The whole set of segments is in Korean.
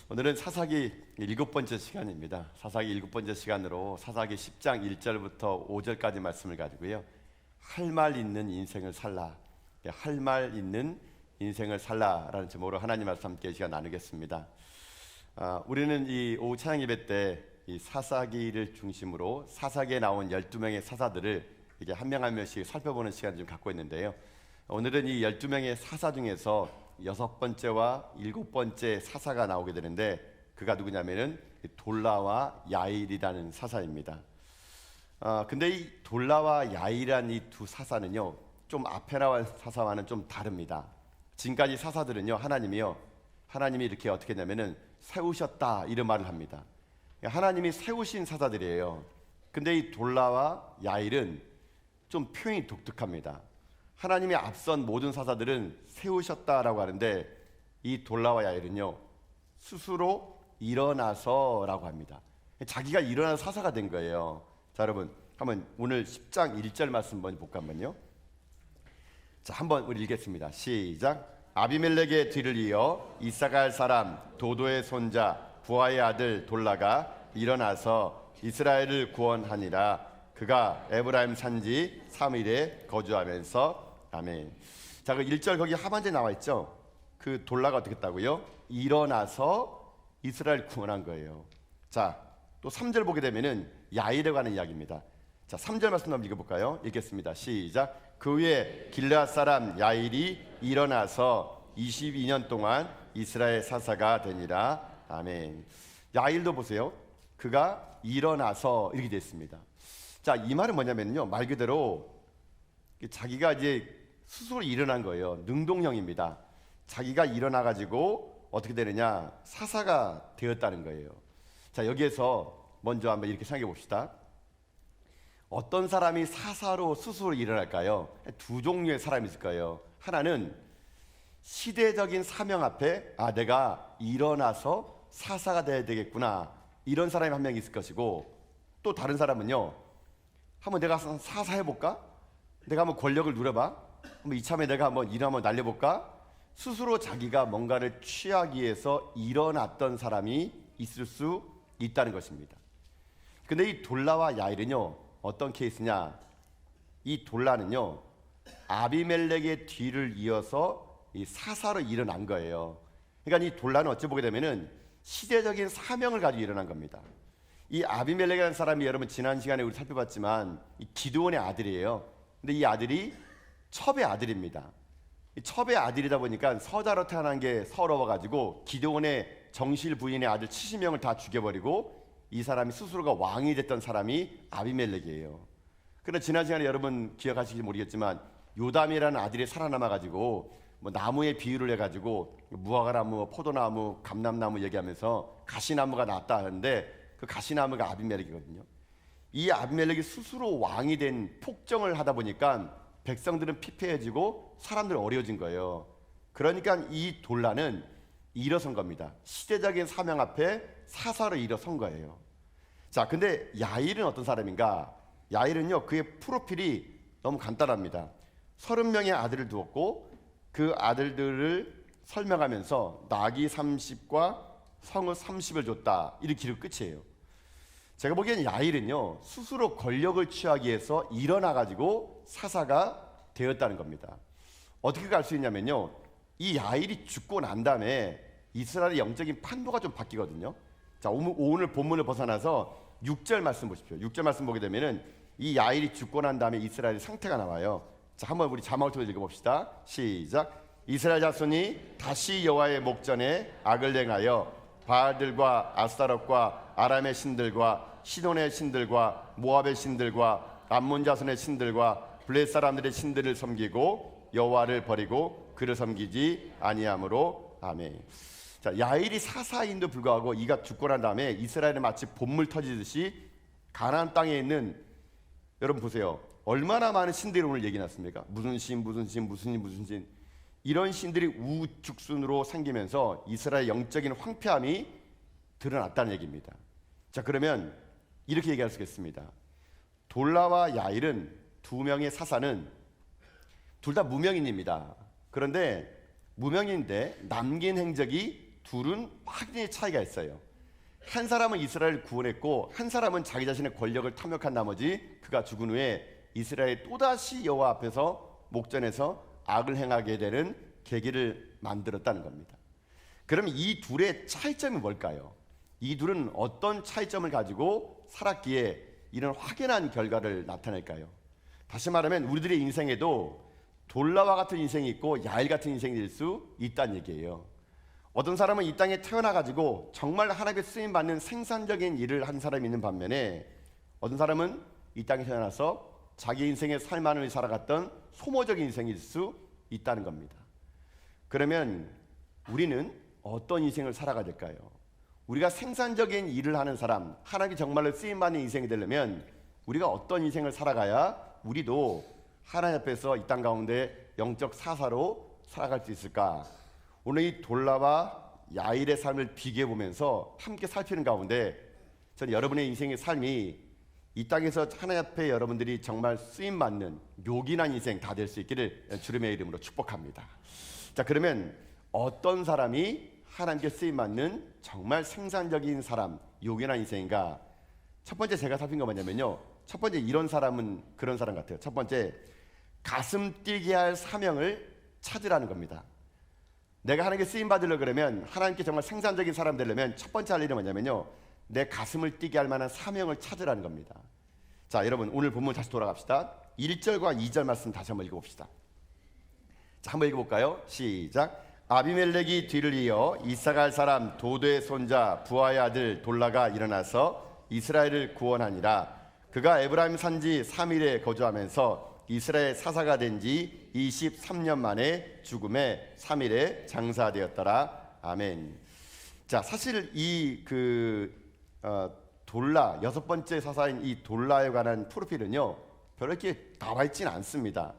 오늘은 사사기 7번째 시간입니다. 사사기 7번째 시간으로 사사기 10장 1절부터 5절까지 말씀을 가지고요. 할 말 있는 인생을 살라, 할 말 있는 인생을 살라라는 제목으로 하나님 말씀 함께 시간 나누겠습니다. 우리는 이 오후 찬양 예배 때 이 사사기를 중심으로 사사기에 나온 12명의 사사들을 이게 한 명 한 명씩 살펴보는 시간을 좀 갖고 있는데요. 오늘은 이 12명의 사사 중에서 6번째와 7번째 사사가 나오게 되는데, 그가 누구냐면은 돌라와 야일이라는 사사입니다. 근데 이 돌라와 야일이라는 이 두 사사는요, 좀 앞에 나온 사사와는 좀 다릅니다. 지금까지 사사들은요, 하나님이 이렇게 어떻게 했냐면은 세우셨다 이런 말을 합니다. 하나님이 세우신 사사들이에요. 근데 이 돌라와 야일은 좀 표현이 독특합니다. 하나님이 앞선 모든 사사들은 세우셨다라고 하는데, 이 돌라와 야일은요, 스스로 일어나서라고 합니다. 자기가 일어나서 사사가 된 거예요. 자, 여러분 한번 오늘 10장 1절 말씀 먼저 볼까 한번요. 자, 한번 우리 읽겠습니다. 시작. 아비멜렉의 뒤를 이어 이사갈 사람 도도의 손자 부하의 아들 돌라가 일어나서 이스라엘을 구원하니라. 그가 에브라임 산지 3일에 거주하면서. 아멘. 자, 그 1절 거기 하반절에 나와 있죠. 그 돌라가 어떻게 했다고요? 일어나서 이스라엘 구원한 거예요. 자, 또 3절 보게 되면은 야일에 관한 이야기입니다. 자, 3절 말씀 한번 읽어볼까요? 읽겠습니다. 시작. 그 후에 길르앗 사람 야일이 일어나서 22년 동안 이스라엘 사사가 되니라. 아멘. 야일도 보세요. 그가 일어나서 이렇게 됐습니다. 자, 이 말은 뭐냐면요, 말 그대로 자기가 이제 스스로 일어난 거예요. 능동형입니다. 자기가 일어나 가지고 어떻게 되느냐, 사사가 되었다는 거예요. 자, 여기에서 먼저 한번 이렇게 생각해 봅시다. 어떤 사람이 사사로 스스로 일어날까요? 두 종류의 사람이 있을 거예요. 하나는 시대적인 사명 앞에 내가 일어나서 사사가 돼야 되겠구나, 이런 사람이 한 명 있을 것이고, 또 다른 사람은요, 한번 내가 사사해볼까? 내가 한번 권력을 누려봐? 한번 이참에 내가 한번 일 한번 날려볼까? 스스로 자기가 뭔가를 취하기 위해서 일어났던 사람이 있을 수 있다는 것입니다. 근데 이 돌라와 야일은요, 어떤 케이스냐? 이 돌라는요, 아비멜렉의 뒤를 이어서 이 사사로 일어난 거예요. 그러니까 이 돌라는 어찌 보게 되면은 시대적인 사명을 가지고 일어난 겁니다. 이 아비멜렉이라는 사람이, 여러분 지난 시간에 우리 살펴봤지만 이 기드온의 아들이에요. 근데 이 아들이 첩의 아들입니다. 이 첩의 아들이다 보니까 서자로 태어난 게 서러워가지고 기드온의 정실 부인의 아들 70명을 다 죽여버리고, 이 사람이 스스로가 왕이 됐던 사람이 아비멜렉이에요. 그러나 지난 시간에 여러분 기억하실지 모르겠지만 요담이라는 아들이 살아남아가지고 뭐 나무의 비유를 해가지고 무화과나무, 포도나무, 감람나무 얘기하면서 가시나무가 났다 하는데, 그 가시나무가 아비멜렉이거든요. 이 아비멜렉이 스스로 왕이 된 폭정을 하다 보니까 백성들은 피폐해지고 사람들은 어려워진 거예요. 그러니까 이 돌라는 일어선 겁니다. 시대적인 사명 앞에 사사로 일어선 거예요. 자, 근데 야일은 어떤 사람인가? 야일은요, 그의 프로필이 너무 간단합니다. 30명의 아들을 두었고, 그 아들들을 설명하면서 낙이 30과 성읍 30을 줬다, 이렇게 기록 끝이에요. 제가 보기엔 야일은요, 스스로 권력을 취하기 위해서 일어나가지고 사사가 되었다는 겁니다. 어떻게 알 수 있냐면요, 이 야일이 죽고 난 다음에 이스라엘의 영적인 판도가 좀 바뀌거든요. 자, 오늘 본문을 벗어나서 6절 말씀 보십시오. 6절 말씀 보게 되면은 이 야일이 죽고 난 다음에 이스라엘의 상태가 나와요. 자, 한번 우리 자막을 통해서 읽어봅시다. 시작. 이스라엘 자손이 다시 여호와의 목전에 악을 행하여 바알들과 아스타롯과 아람의 신들과 시돈의 신들과 모압의 신들과 암몬 자손의 신들과 블레 사람들의 신들을 섬기고 여호와를 버리고 그를 섬기지 아니하므로. 아멘. 자, 야일이 사사인도 불구하고 이가 죽고 난 다음에 이스라엘은 마치 봇물 터지듯이 가나안 땅에 있는, 여러분 보세요, 얼마나 많은 신들이 오늘 얘기 났습니까? 무슨 신, 이런 신들이 우죽순으로 생기면서 이스라엘 영적인 황폐함이 드러났다는 얘기입니다. 자, 그러면 이렇게 얘기할 수 있겠습니다. 돌라와 야일은 두 명의 사사는 둘 다 무명인입니다. 그런데 무명인데 남긴 행적이 둘은 확연히 차이가 있어요. 한 사람은 이스라엘을 구원했고 한 사람은 자기 자신의 권력을 탐욕한 나머지 그가 죽은 후에 이스라엘이 또다시 여호와 앞에서 목전에서 악을 행하게 되는 계기를 만들었다는 겁니다. 그럼 이 둘의 차이점이 뭘까요? 이 둘은 어떤 차이점을 가지고 살았기에 이런 확연한 결과를 나타낼까요? 다시 말하면 우리들의 인생에도 돌라와 같은 인생이 있고 야일 같은 인생이 될 수 있다는 얘기예요. 어떤 사람은 이 땅에 태어나가지고 정말 하나님의 쓰임받는 생산적인 일을 한 사람이 있는 반면에 어떤 사람은 이 땅에 태어나서 자기 인생의 삶만을 살아갔던 소모적인 인생일 수 있다는 겁니다. 그러면 우리는 어떤 인생을 살아가야 될까요? 우리가 생산적인 일을 하는 사람, 하나님이 정말로 쓰임받는 인생이 되려면 우리가 어떤 인생을 살아가야 우리도 하나님 앞에서 이 땅 가운데 영적 사사로 살아갈 수 있을까? 오늘 이 돌라와 야일의 삶을 비교해 보면서 함께 살피는 가운데 저는 여러분의 인생의 삶이 이 땅에서 하나님 앞에 여러분들이 정말 쓰임받는 요긴한 인생 다 될 수 있기를 주님의 이름으로 축복합니다. 자, 그러면 어떤 사람이 하나님께 쓰임받는 정말 생산적인 사람, 요긴한 인생인가? 첫 번째 제가 살핀 거 뭐냐면요, 첫 번째 이런 사람은 그런 사람 같아요. 첫 번째, 가슴 뛰게 할 사명을 찾으라는 겁니다. 내가 하나님께 쓰임 받으려고 그러면, 하나님께 정말 생산적인 사람 되려면 첫 번째 할 일은 뭐냐면요, 내 가슴을 뛰게 할 만한 사명을 찾으라는 겁니다. 자, 여러분 오늘 본문 다시 돌아갑시다. 1절과 2절 말씀 다시 한번 읽어봅시다. 자, 한번 읽어볼까요? 시작. 아비멜렉이 뒤를 이어 이사갈 사람 도도의 손자 부하의 아들 돌라가 일어나서 이스라엘을 구원하니라. 그가 에브라임 산지 3일에 거주하면서 이스라엘 사사가 된 지 23년 만에 죽음에 3일에 장사되었더라. 아멘. 자, 사실 이 돌라, 여섯 번째 사사인 이 돌라에 관한 프로필은요 별로 이렇게 나와 있지는 않습니다.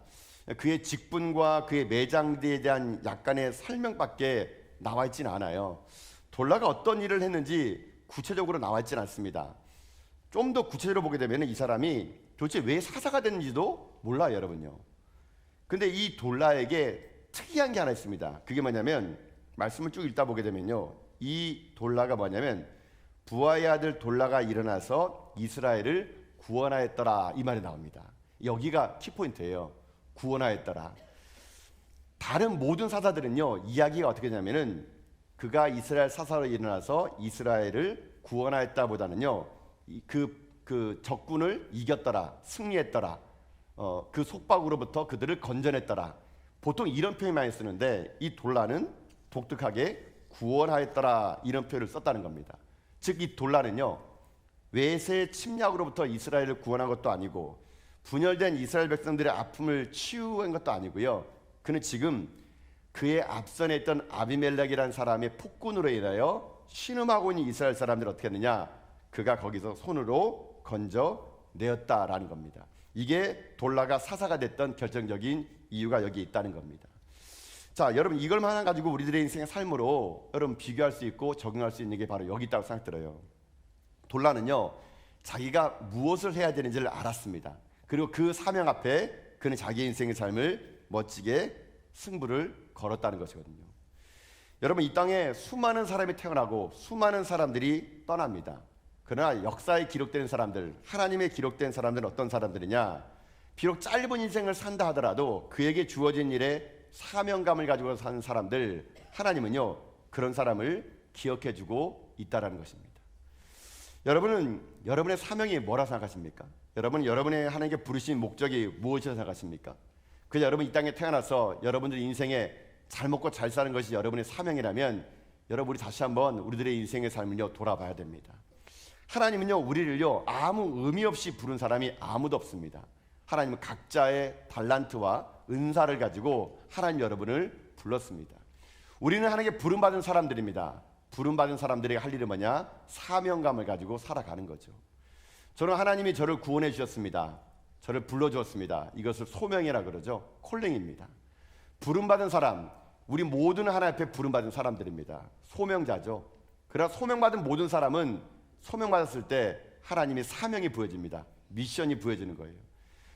그의 직분과 그의 매장대에 대한 약간의 설명밖에 나와 있지는 않아요. 돌라가 어떤 일을 했는지 구체적으로 나와 있지는 않습니다. 좀 더 구체적으로 보게 되면 이 사람이 도대체 왜 사사가 됐는지도 몰라요, 여러분요. 근데 이 돌라에게 특이한 게 하나 있습니다. 그게 뭐냐면, 말씀을 쭉 읽다 보게 되면요, 이 돌라가 뭐냐면 부하의 아들 돌라가 일어나서 이스라엘을 구원하였더라, 이 말이 나옵니다. 여기가 키포인트예요. 구원하였더라. 다른 모든 사사들은요 이야기가 어떻게 되냐면은 그가 이스라엘 사사로 일어나서 이스라엘을 구원하였다 보다는요 그 적군을 이겼더라, 승리했더라, 그 속박으로부터 그들을 건져냈더라, 보통 이런 표현 많이 쓰는데 이 돌라는 독특하게 구원하였더라 이런 표현을 썼다는 겁니다. 즉 이 돌라는요 외세 침략으로부터 이스라엘을 구원한 것도 아니고 분열된 이스라엘 백성들의 아픔을 치유한 것도 아니고요, 그는 지금 그의 앞선에 있던 아비멜렉이라는 사람의 폭군으로 인하여 신음하고 있는 이스라엘 사람들을 어떻게 했느냐, 그가 거기서 손으로 건져내었다라는 겁니다. 이게 돌라가 사사가 됐던 결정적인 이유가 여기 있다는 겁니다. 자, 여러분 이걸만 가지고 우리들의 인생의 삶으로 여러분 비교할 수 있고 적용할 수 있는 게 바로 여기 있다고 생각들어요. 돌라는요 자기가 무엇을 해야 되는지를 알았습니다. 그리고 그 사명 앞에 그는 자기 인생의 삶을 멋지게 승부를 걸었다는 것이거든요. 여러분 이 땅에 수많은 사람이 태어나고 수많은 사람들이 떠납니다. 그러나 역사에 기록되는 사람들, 하나님의 기록된 사람들은 어떤 사람들이냐, 비록 짧은 인생을 산다 하더라도 그에게 주어진 일에 사명감을 가지고 사는 사람들, 하나님은요 그런 사람을 기억해주고 있다는 것입니다. 여러분은 여러분의 사명이 뭐라 생각하십니까? 여러분은 여러분의 하나님께 부르신 목적이 무엇이라 생각하십니까? 그냥 여러분 이 땅에 태어나서 여러분들 인생에 잘 먹고 잘 사는 것이 여러분의 사명이라면 여러분 우리 다시 한번 우리들의 인생의 삶을요 돌아봐야 됩니다. 하나님은요 우리를요 아무 의미 없이 부른 사람이 아무도 없습니다. 하나님은 각자의 달란트와 은사를 가지고 하나님 여러분을 불렀습니다. 우리는 하나님께 부름받은 사람들입니다. 부름받은 사람들에게 할 일은 뭐냐? 사명감을 가지고 살아가는 거죠. 저는 하나님이 저를 구원해 주셨습니다. 저를 불러주었습니다. 이것을 소명이라 그러죠. 콜링입니다. 부름받은 사람, 우리 모두는 하나님 앞에 부름받은 사람들입니다. 소명자죠. 그러나 소명받은 모든 사람은 소명받았을 때 하나님의 사명이 부여집니다. 미션이 부여지는 거예요.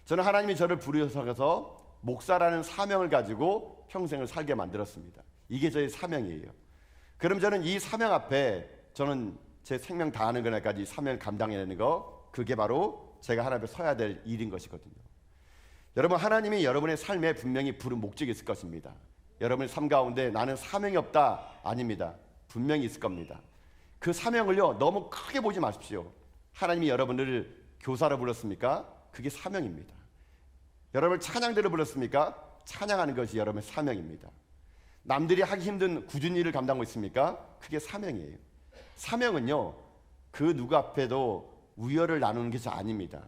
저는 하나님이 저를 부르셔서 목사라는 사명을 가지고 평생을 살게 만들었습니다. 이게 저의 사명이에요. 그럼 저는 이 사명 앞에 저는 제 생명 다하는 그날까지 사명을 감당해내는 거, 그게 바로 제가 하나님 앞에 서야 될 일인 것이거든요. 여러분, 하나님이 여러분의 삶에 분명히 부른 목적이 있을 것입니다. 여러분의 삶 가운데 나는 사명이 없다, 아닙니다. 분명히 있을 겁니다. 그 사명을요 너무 크게 보지 마십시오. 하나님이 여러분을 교사로 불렀습니까? 그게 사명입니다. 여러분을 찬양대로 불렀습니까? 찬양하는 것이 여러분의 사명입니다. 남들이 하기 힘든 굳은 일을 감당하고 있습니까? 그게 사명이에요. 사명은요 그 누구 앞에도 우열을 나누는 것이 아닙니다.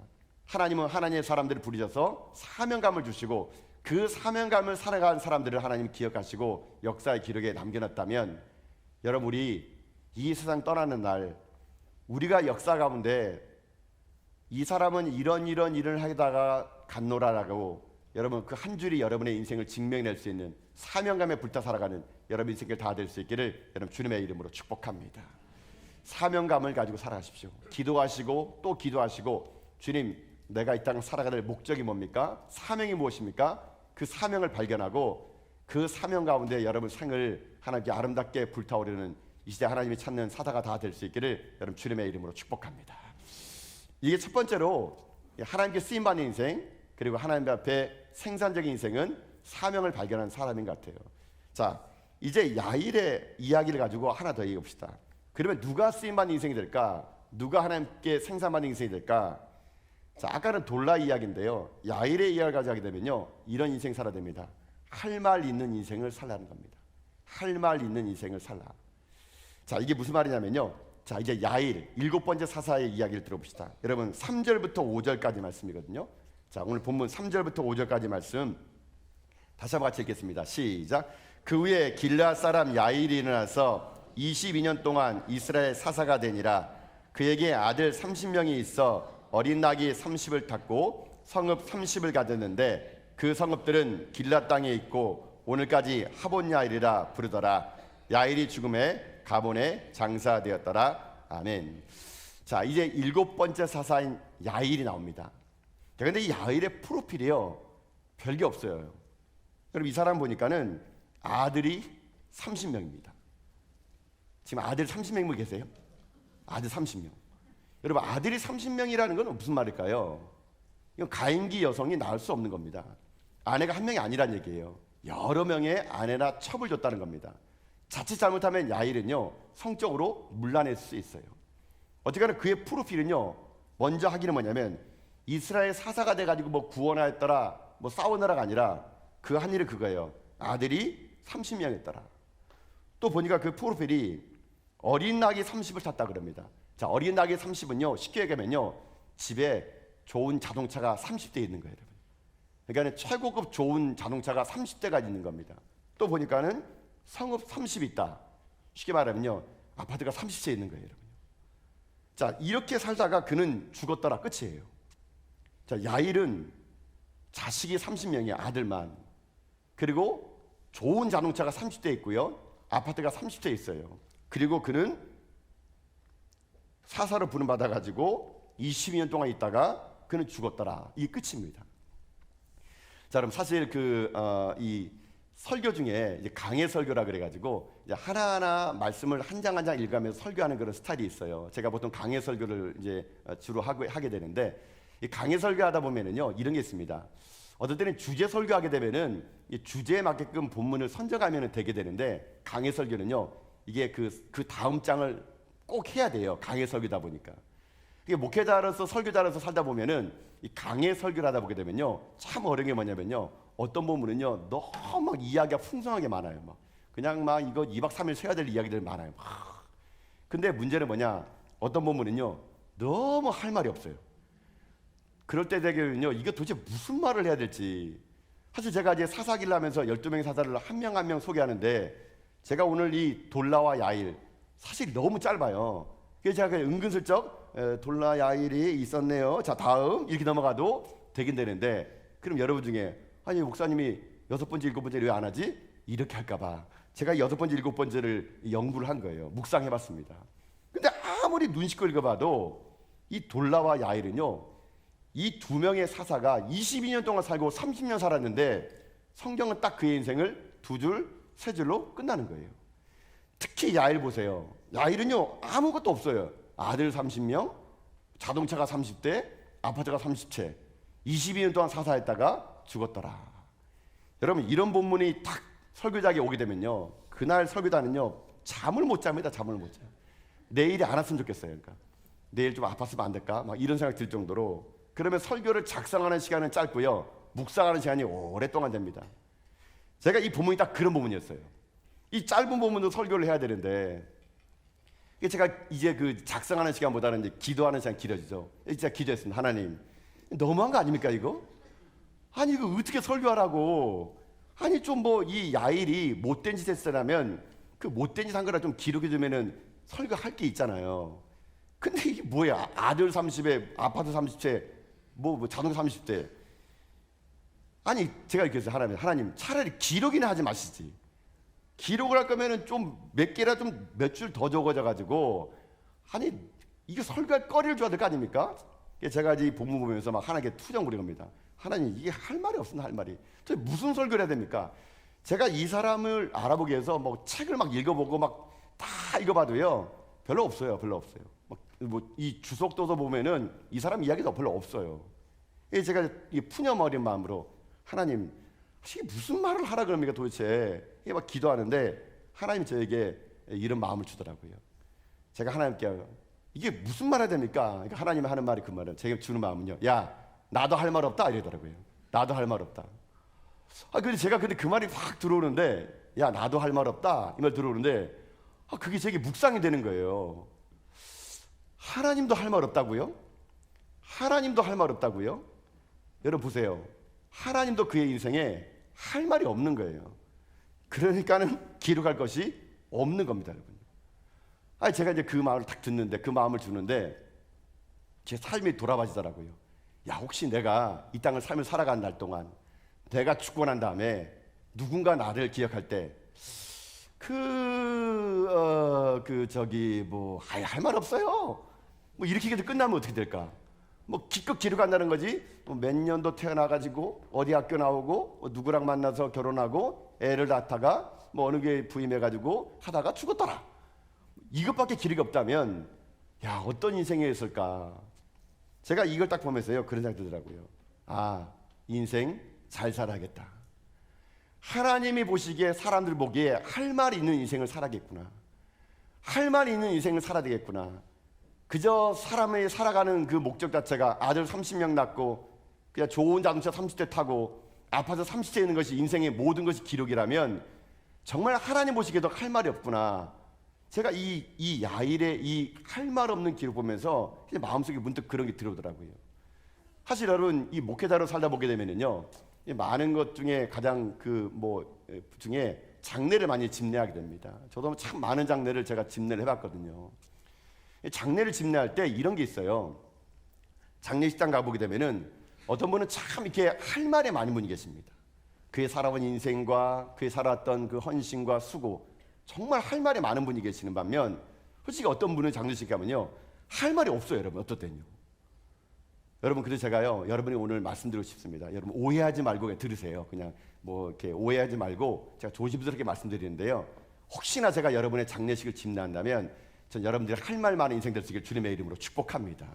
하나님은 하나님의 사람들을 부르셔서 사명감을 주시고 그 사명감을 살아간 사람들을 하나님 기억하시고 역사의 기록에 남겨놨다면, 여러분, 우리 이 세상 떠나는 날 우리가 역사 가운데 이 사람은 이런 일을 하다가 갔노라라고 여러분 그 한 줄이 여러분의 인생을 증명해낼 수 있는 사명감에 불타 살아가는 여러분 인생을 다 될 수 있기를 여러분 주님의 이름으로 축복합니다. 사명감을 가지고 살아가십시오. 기도하시고 또 기도하시고, 주님, 내가 이 땅을 살아가는 목적이 뭡니까? 사명이 무엇입니까? 그 사명을 발견하고 그 사명 가운데 여러분 생을 하나님께 아름답게 불타오르는 이 시대 하나님이 찾는 사사가 다 될 수 있기를 여러분 주님의 이름으로 축복합니다. 이게 첫 번째로 하나님께 쓰임받는 인생, 그리고 하나님 앞에 생산적인 인생은 사명을 발견한 사람인 것 같아요. 자, 이제 야일의 이야기를 가지고 하나 더 얘기해 봅시다. 그러면 누가 쓰임받는 인생이 될까? 누가 하나님께 생산받는 인생이 될까? 자, 아까는 돌라 이야기인데요, 야일의 이야기를 가지고 하게 되면요 이런 인생 살아야 됩니다. 할 말 있는 인생을 살라는 겁니다. 할 말 있는 인생을 살라. 자, 이게 무슨 말이냐면요, 자, 이제 야일 일곱 번째 사사의 이야기를 들어봅시다. 여러분 3절부터 5절까지 말씀이거든요. 자, 오늘 본문 3절부터 5절까지 말씀 다시 한번 같이 읽겠습니다. 시작. 그 후에 길르앗 사람 야일이 일어나서 22년 동안 이스라엘 사사가 되니라. 그에게 아들 30명이 있어 어린 낙이 30을 탔고 성읍 30을 가졌는데 그 성읍들은 길르앗 땅에 있고 오늘까지 하본 야일이라 부르더라. 야일이 죽음에 가본에 장사되었더라. 아멘. 자, 이제 일곱 번째 사사인 야일이 나옵니다. 그런데 이 야일의 프로필이요 별게 없어요. 여러분, 이 사람 보니까는 아들이 30명입니다. 지금 아들 30명 계세요? 아들 30명. 여러분, 아들이 30명이라는 건 무슨 말일까요? 이건 가임기 여성이 낳을 수 없는 겁니다. 아내가 한 명이 아니란 얘기예요. 여러 명의 아내나 첩을 줬다는 겁니다. 자칫 잘못하면 야일은요 성적으로 문란할 수 있어요. 어쨌거나 그의 프로필은요 먼저 하기는 뭐냐면 이스라엘 사사가 돼가지고 뭐 구원하였더라, 뭐 싸우느라가 아니라 그 한 일은 그거예요. 아들이 30명이었더라. 또 보니까 그 프로필이 어린 낙이 30을 탔다 그럽니다. 자, 어린 낙이 30은요 쉽게 얘기하면요 집에 좋은 자동차가 30대 있는 거예요, 여러분. 그러니까 최고급 좋은 자동차가 30대가 있는 겁니다. 또 보니까는 성읍 30이 있다. 쉽게 말하면요 아파트가 30채 있는 거예요, 여러분. 자, 이렇게 살다가 그는 죽었더라, 끝이에요. 자, 야일은 자식이 30명이야, 아들만. 그리고 좋은 자동차가 30대 있고요, 아파트가 30채 있어요. 그리고 그는 사사로 부름받아 가지고 22년 동안 있다가 그는 죽었더라. 이게 끝입니다. 자, 그럼 사실 이 설교 중에 이제 강해 설교라 그래가지고 이제 하나하나 말씀을 한 장 한 장 읽으면서 설교하는 그런 스타일이 있어요. 제가 보통 강해 설교를 이제 주로 하게 되는데, 이 강해 설교하다 보면은요 이런 게 있습니다. 어떨 때는 주제 설교하게 되면은 이 주제에 맞게끔 본문을 선정하면 되게 되는데, 강해 설교는요 이게 그 다음 장을 꼭 해야 돼요. 강해 설교다 보니까. 이게 목회자로서 설교자로서 살다 보면은 이 강해 설교를 하다 보게 되면요 참 어려운 게 뭐냐면요, 어떤 본문은요 너무 막 이야기가 풍성하게 많아요. 막 그냥 막 이거 2박 3일 세야 될 이야기들 많아요. 근데 문제는 뭐냐, 어떤 본문은요 너무 할 말이 없어요. 그럴 때 되면요 이게 도대체 무슨 말을 해야 될지. 사실 제가 이제 사사기를 하면서 12명의 사사를 한 명 한 명 소개하는데, 제가 오늘 이 돌라와 야일 사실 너무 짧아요. 그래서 제가 그냥 은근슬쩍 돌라 야일이 있었네요, 자 다음 이렇게 넘어가도 되긴 되는데, 그럼 여러분 중에 아니 목사님이 6번째 7번째 왜 안 하지? 이렇게 할까봐 제가 6번째 7번째를 연구를 한 거예요. 묵상해봤습니다. 근데 아무리 눈 씻고 읽어봐도 이 돌라와 야일은요 이 두 명의 사사가 22년 동안 살고 30년 살았는데 성경은 딱 그의 인생을 두 줄, 세 줄로 끝나는 거예요. 특히 야일 보세요. 야일은요 아무것도 없어요. 아들 30명, 자동차가 30대, 아파트가 30채, 22년 동안 사사했다가 죽었더라. 여러분 이런 본문이 딱 설교자에게 오게 되면요, 그날 설교자는요 잠을 못 잡니다. 잠을 못 자요. 내일이 안 왔으면 좋겠어요. 그러니까 내일 좀 아팠으면 안 될까? 막 이런 생각 들 정도로. 그러면 설교를 작성하는 시간은 짧고요, 묵상하는 시간이 오랫동안 됩니다. 제가 이 본문이 딱 그런 본문이었어요. 이 짧은 본문도 설교를 해야 되는데, 제가 이제 그 작성하는 시간보다는 이제 기도하는 시간 길어지죠. 진짜 기도했습니다. 하나님, 너무한 거 아닙니까 이거? 아니 이거 어떻게 설교하라고? 아니 좀 뭐 이 야일이 못된 짓 했으라면 그 못된 짓 한 거라 좀 기록해 주면은 설교할 게 있잖아요. 근데 이게 뭐야? 아들 30에 아파트 30채, 뭐 자동차 30대. 아니 제가 이렇게 했어요. 하나님 차라리 기록이나 하지 마시지. 기록을 할 거면은 좀 몇 개라 좀 몇 줄 더 적어져 가지고, 아니 이게 설교할 거리를 줘야 될 거 아닙니까? 제가 이 본문 보면서 막 하나님께 투정 부린 겁니다. 하나님 이게 할 말이 없습니다. 할 말이. 도대체 무슨 설교를 해야 됩니까? 제가 이 사람을 알아보기 위해서 뭐 책을 막 읽어보고 막 다 읽어봐도요 별로 없어요. 별로 없어요. 뭐 이 주석도서 보면은 이 사람 이야기도 별로 없어요. 제가 이 푸념어린 마음으로 하나님 이게 무슨 말을 하라 그럽니까 도대체? 이게 막 기도하는데 하나님이 저에게 이런 마음을 주더라고요. 제가 하나님께 이게 무슨 말 해야 됩니까? 그러니까 하나님이 하는 말이 그 말은, 제가 주는 마음은요, 야 나도 할 말 없다 이러더라고요. 나도 할 말 없다. 근데 제가 그 말이 확 들어오는데, 야 나도 할 말 없다 이 말 들어오는데, 그게 제게 묵상이 되는 거예요. 하나님도 할 말 없다고요? 하나님도 할 말 없다고요? 여러분 보세요. 하나님도 그의 인생에 할 말이 없는 거예요. 그러니까는 기록할 것이 없는 겁니다, 여러분. 제가 이제 그 마음을 딱 듣는데, 그 마음을 주는데 제 삶이 돌아봐지더라고요. 야 혹시 내가 이 땅을 삶을 살아가는 날 동안 내가 죽고 난 다음에 누군가 나를 기억할 때 할 말 없어요. 뭐 이렇게 끝나면 어떻게 될까? 뭐 기껏 기록한다는 거지. 몇 년도 태어나가지고 어디 학교 나오고 누구랑 만나서 결혼하고 애를 낳다가 뭐 어느 게 부임해가지고 하다가 죽었더라. 이것밖에 기록이 없다면 야 어떤 인생이었을까? 제가 이걸 딱 보면서요 그런 생각이 들더라고요. 인생 잘 살아야겠다. 하나님이 보시기에, 사람들 보기에 할 말 있는 인생을 살아야겠구나. 할 말 있는 인생을 살아야 되겠구나. 그저 사람이 살아가는 그 목적 자체가 아들 30명 낳고 그냥 좋은 자동차 30대 타고 아파트 30채 있는 것이 인생의 모든 것이 기록이라면 정말 하나님 보시기에도 할 말이 없구나. 제가 이 야일의 이 할 말 없는 기록 보면서 마음속에 문득 그런 게 들어오더라고요. 사실 여러분 이 목회자로 살다 보게 되면은요, 많은 것 중에 가장 중에 장례를 많이 집례하게 됩니다. 저도 참 많은 장례를 제가 집례를 해봤거든요. 장례를 집례할 때 이런 게 있어요. 장례식장 가보게 되면은 어떤 분은 참 이렇게 할 말이 많은 분이 계십니다. 그의 살아온 인생과 그의 살았던 그 헌신과 수고, 정말 할 말이 많은 분이 계시는 반면, 솔직히 어떤 분은 장례식 가면요 할 말이 없어요. 여러분 어떨 때는요. 여러분 그래서 제가요 여러분이 오늘 말씀드리고 싶습니다. 여러분 오해하지 말고 들으세요. 그냥 뭐 이렇게 오해하지 말고 제가 조심스럽게 말씀드리는데요, 혹시나 제가 여러분의 장례식을 집례한다면 전 여러분들이 할 말 많은 인생 될 수 있기를 주님의 이름으로 축복합니다.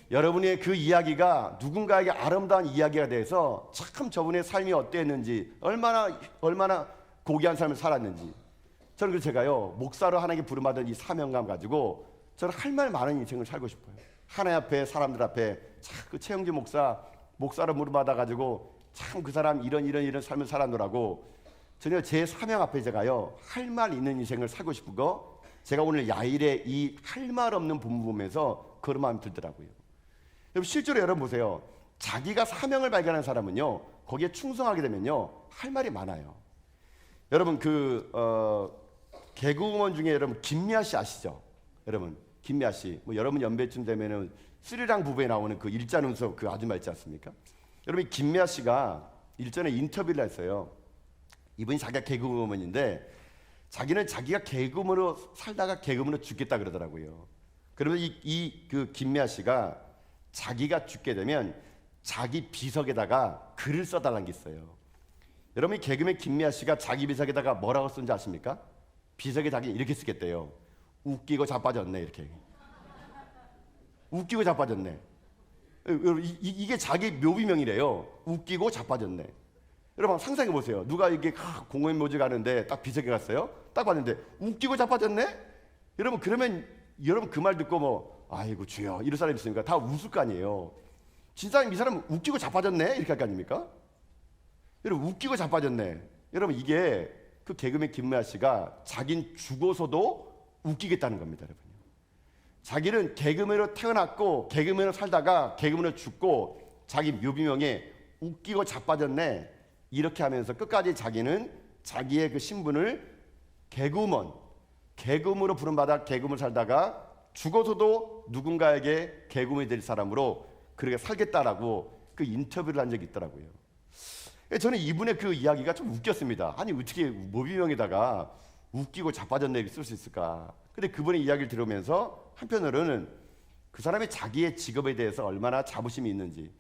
여러분의 그 이야기가 누군가에게 아름다운 이야기가 돼서 참 저분의 삶이 어땠는지, 얼마나 고귀한 삶을 살았는지, 저는 그래서 제가요 목사로 하나님께 부름받은 이 사명감 가지고 저는 할 말 많은 인생을 살고 싶어요. 하나님 앞에, 사람들 앞에 참 그 최영주 목사로 부름받아 가지고 참 그 사람 이런 삶을 살았노라고, 전혀 제 사명 앞에 제가요 할 말 있는 인생을 살고 싶은 거, 제가 오늘 야일의 이 할 말 없는 본문 보면서 그런 마음이 들더라고요. 여러분 실제로 여러분 보세요. 자기가 사명을 발견한 사람은요 거기에 충성하게 되면요 할 말이 많아요. 여러분 개그우먼 중에 여러분 김미아 씨 아시죠? 여러분 김미아 씨, 여러분 연배쯤 되면은 스리랑 부부에 나오는 그 일자눈썹 그 아줌마 있지 않습니까? 여러분 김미아 씨가 일전에 인터뷰를 했어요. 이분이 자기가 개그우먼인데 자기는 자기가 개그우먼으로 살다가 개그우먼으로 죽겠다 그러더라고요. 그러면 그 김미아 씨가 자기가 죽게 되면 자기 비석에다가 글을 써달라는 게 있어요. 여러분 개그맨 김미아 씨가 자기 비석에다가 뭐라고 쓴지 아십니까? 비석에 자기 이렇게 쓰겠대요. 웃기고 자빠졌네. 이렇게. 웃기고 자빠졌네. 이게 자기 묘비명이래요. 웃기고 자빠졌네. 여러분 상상해 보세요. 누가 이게 공연 모집 가는데 딱 비석에 갔어요. 딱 봤는데 웃기고 자빠졌네. 여러분 그러면 여러분 그 말 듣고 뭐 아이고 주여 이럴 사람 있으니까 다 웃을 거 아니에요. 진짜 이 사람 웃기고 자빠졌네 이렇게 할 거 아닙니까? 여러분 웃기고 자빠졌네. 여러분 이게 그 개그맨 김미아 씨가 자긴 죽어서도 웃기겠다는 겁니다, 여러분. 자기는 개그맨으로 태어났고 개그맨으로 살다가 개그맨으로 죽고 자기 묘비명에 웃기고 자빠졌네 이렇게 하면서 끝까지 자기는 자기의 그 신분을 개그우먼으로 부름받아 개그우먼 살다가 죽어서도 누군가에게 개그우먼이 될 사람으로 그렇게 살겠다라고 그 인터뷰를 한 적이 있더라고요. 저는 이분의 그 이야기가 좀 웃겼습니다. 아니 어떻게 묘비명에다가 웃기고 자빠졌네 쓸 수 있을까? 근데 그분의 이야기를 들으면서 한편으로는 그 사람이 자기의 직업에 대해서 얼마나 자부심이 있는지,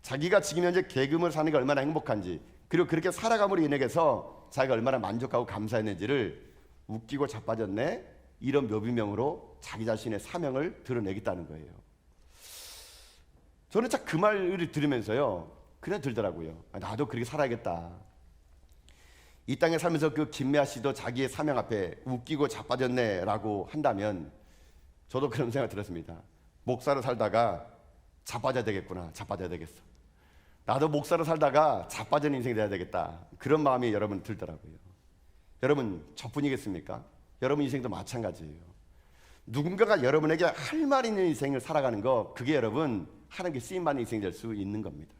자기가 지금 현재 개그맨을 사는 게 얼마나 행복한지, 그리고 그렇게 살아감으로 인해서 자기가 얼마나 만족하고 감사했는지를 웃기고 자빠졌네 이런 묘비명으로 자기 자신의 사명을 드러내겠다는 거예요. 저는 참 그 말을 들으면서요 그냥 들더라고요. 나도 그렇게 살아야겠다. 이 땅에 살면서 그 김미아 씨도 자기의 사명 앞에 웃기고 자빠졌네 라고 한다면 저도 그런 생각 들었습니다. 목사로 살다가 자빠져야 되겠구나. 자빠져야 되겠어. 나도 목사로 살다가 자빠진 인생이 돼야 되겠다. 그런 마음이 여러분 들더라고요. 여러분 저뿐이겠습니까? 여러분 인생도 마찬가지예요. 누군가가 여러분에게 할 말 있는 인생을 살아가는 거, 그게 여러분 하나님께 쓰임받는 인생이 될 수 있는 겁니다.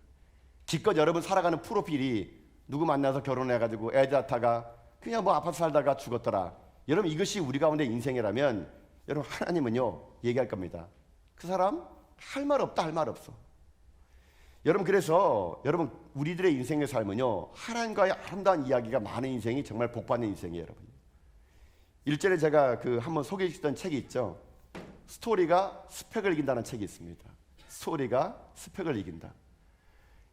기껏 여러분 살아가는 프로필이 누구 만나서 결혼해가지고 애 낳다가 그냥 뭐 아파트 살다가 죽었더라. 여러분 이것이 우리 가운데 인생이라면 여러분 하나님은요 얘기할 겁니다. 그 사람 할 말 없다, 할 말 없어. 여러분 그래서 여러분 우리들의 인생의 삶은요 하나님과의 아름다운 이야기가 많은 인생이 정말 복받는 인생이에요, 여러분. 일전에 제가 그 한번 소개해주셨던 책이 있죠. 스토리가 스펙을 이긴다는 책이 있습니다. 스토리가 스펙을 이긴다.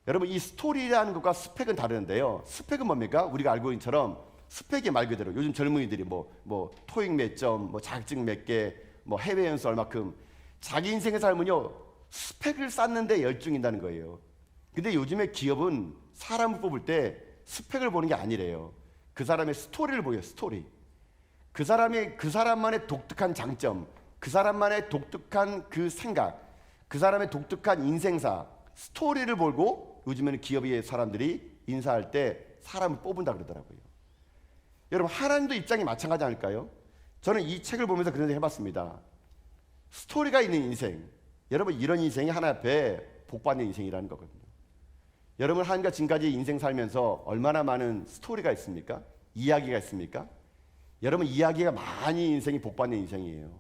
여러분 이 스토리라는 것과 스펙은 다르는데요. 스펙은 뭡니까? 우리가 알고 있는 것처럼 스펙이 말 그대로 요즘 젊은이들이 뭐 토익 몇 점, 뭐 자격증 몇 개, 뭐 해외 연수 얼마큼, 자기 인생의 삶은요 스펙을 쌓는데 열중인다는 거예요. 근데 요즘에 기업은 사람을 뽑을 때 스펙을 보는 게 아니래요. 그 사람의 스토리를 보여요. 스토리. 그 사람만의 독특한 장점, 그 사람만의 독특한 그 생각, 그 사람의 독특한 인생사, 스토리를 보고 요즘에는 기업의 사람들이 인사할 때 사람을 뽑은다 그러더라고요. 여러분 하나님도 입장이 마찬가지 아닐까요? 저는 이 책을 보면서 그런 생각 해봤습니다. 스토리가 있는 인생, 여러분 이런 인생이 하나님 앞에 복받는 인생이라는 거거든요. 여러분 하나님과 지금까지 인생 살면서 얼마나 많은 스토리가 있습니까? 이야기가 있습니까? 여러분 이야기가 많이 인생이 복받는 인생이에요.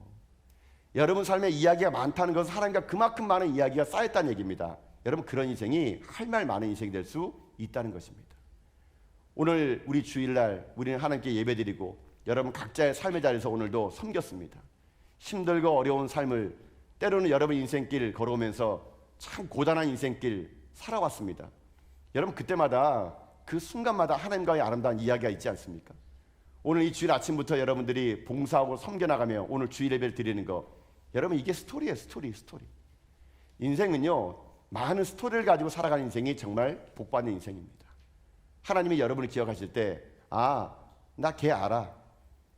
여러분 삶에 이야기가 많다는 것은 하나님과 그만큼 많은 이야기가 쌓였다는 얘기입니다. 여러분 그런 인생이 할 말 많은 인생이 될 수 있다는 것입니다. 오늘 우리 주일날 우리는 하나님께 예배드리고 여러분 각자의 삶의 자리에서 오늘도 섬겼습니다. 힘들고 어려운 삶을 때로는 여러분 인생길 걸어오면서 참 고단한 인생길 살아왔습니다. 여러분 그때마다 그 순간마다 하나님과의 아름다운 이야기가 있지 않습니까? 오늘 이 주일 아침부터 여러분들이 봉사하고 섬겨나가며 오늘 주일 예배를 드리는 거, 여러분 이게 스토리예요. 스토리. 인생은요 많은 스토리를 가지고 살아가는 인생이 정말 복받는 인생입니다. 하나님이 여러분을 기억하실 때 나 걔 알아.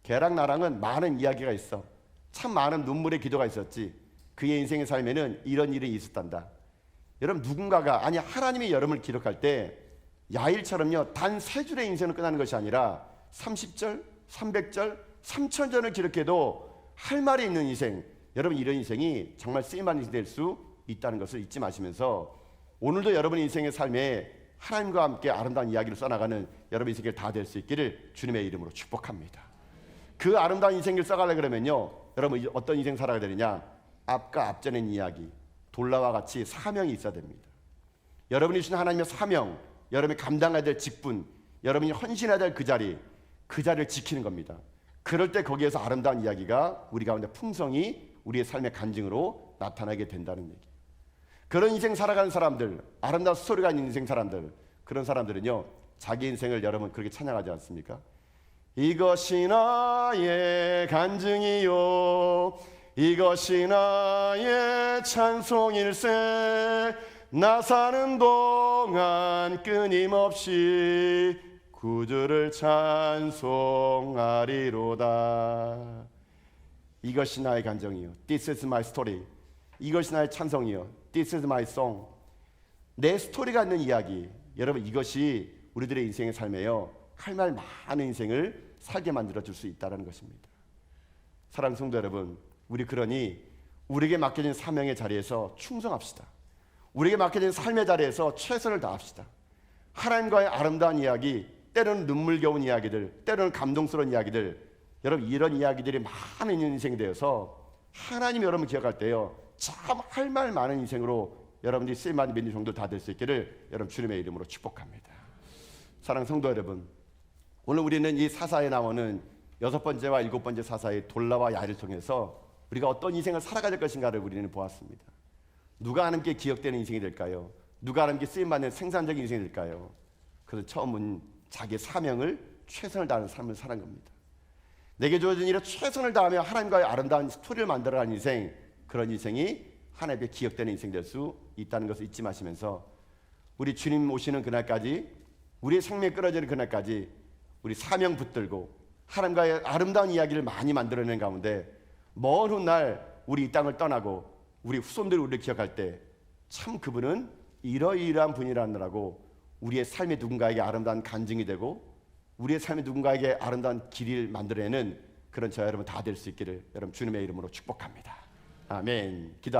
걔랑 나랑은 많은 이야기가 있어. 참 많은 눈물의 기도가 있었지. 그의 인생의 삶에는 이런 일이 있었단다. 여러분 누군가가, 아니 하나님이 여러분을 기록할 때 야일처럼요 단 3줄의 인생을 끝나는 것이 아니라 30절, 300절, 3000절을 기록해도 할 말이 있는 인생, 여러분 이런 인생이 정말 쓰임받는 인생이 될 수 있다는 것을 잊지 마시면서 오늘도 여러분 인생의 삶에 하나님과 함께 아름다운 이야기를 써나가는 여러분 인생이 다 될 수 있기를 주님의 이름으로 축복합니다. 그 아름다운 인생을 써가려고 그러면요 여러분 어떤 인생 살아야 되느냐, 앞과 앞전의 이야기, 돌라와 같이 사명이 있어야 됩니다. 여러분이 주신 하나님의 사명, 여러분이 감당해야 될 직분, 여러분이 헌신해야 될 그 자리를 지키는 겁니다. 그럴 때 거기에서 아름다운 이야기가 우리 가운데 풍성히 우리의 삶의 간증으로 나타나게 된다는 얘기. 그런 인생 살아가는 사람들, 아름다운 스토리가 있는 인생 사람들, 그런 사람들은요 자기 인생을 여러분 그렇게 찬양하지 않습니까? 이것이 나의 간증이요 이것이 나의 찬송일세 나 사는 동안 끊임없이 구주를 찬송하리로다. 이것이 나의 간증이요 This is my story. 이것이 나의 찬송이요 This is my song. 내 스토리가 있는 이야기. 여러분 이것이 우리들의 인생의 삶에요 할 말 많은 인생을 살게 만들어줄 수 있다는 것입니다. 사랑하는 성도 여러분, 우리 그러니 우리에게 맡겨진 사명의 자리에서 충성합시다. 우리에게 맡겨진 삶의 자리에서 최선을 다합시다. 하나님과의 아름다운 이야기, 때로는 눈물겨운 이야기들, 때로는 감동스러운 이야기들, 여러분 이런 이야기들이 많은 인생이 되어서 하나님이 여러분 기억할 때요 참 할 말 많은 인생으로 여러분들이 쓰임받는 믿는 종들 다 될 수 있기를 여러분 주님의 이름으로 축복합니다. 사랑하는 성도 여러분, 오늘 우리는 이 사사에 나오는 6번째와 7번째 사사의 돌라와 야를 통해서 우리가 어떤 인생을 살아가야 될 것인가를 우리는 보았습니다. 누가 하나님께 기억되는 인생이 될까요? 누가 하나님께 쓰임받는 생산적인 인생이 될까요? 그래서 처음은 자기의 사명을 최선을 다하는 삶을 사는 겁니다. 내게 주어진 일에 최선을 다하며 하나님과의 아름다운 스토리를 만들어가는 인생, 그런 인생이 하나님께 기억되는 인생 될 수 있다는 것을 잊지 마시면서 우리 주님 오시는 그날까지, 우리의 생명이 끊어지는 그날까지 우리 사명 붙들고 하나님과의 아름다운 이야기를 많이 만들어내는 가운데 먼 훗날 우리 이 땅을 떠나고 우리 후손들이 우리를 기억할 때 참 그분은 이러이러한 분이라느라고 우리의 삶이 누군가에게 아름다운 간증이 되고 우리의 삶이 누군가에게 아름다운 길을 만들어내는 그런 저와 여러분 다 될 수 있기를 여러분 주님의 이름으로 축복합니다. 아멘. 기도.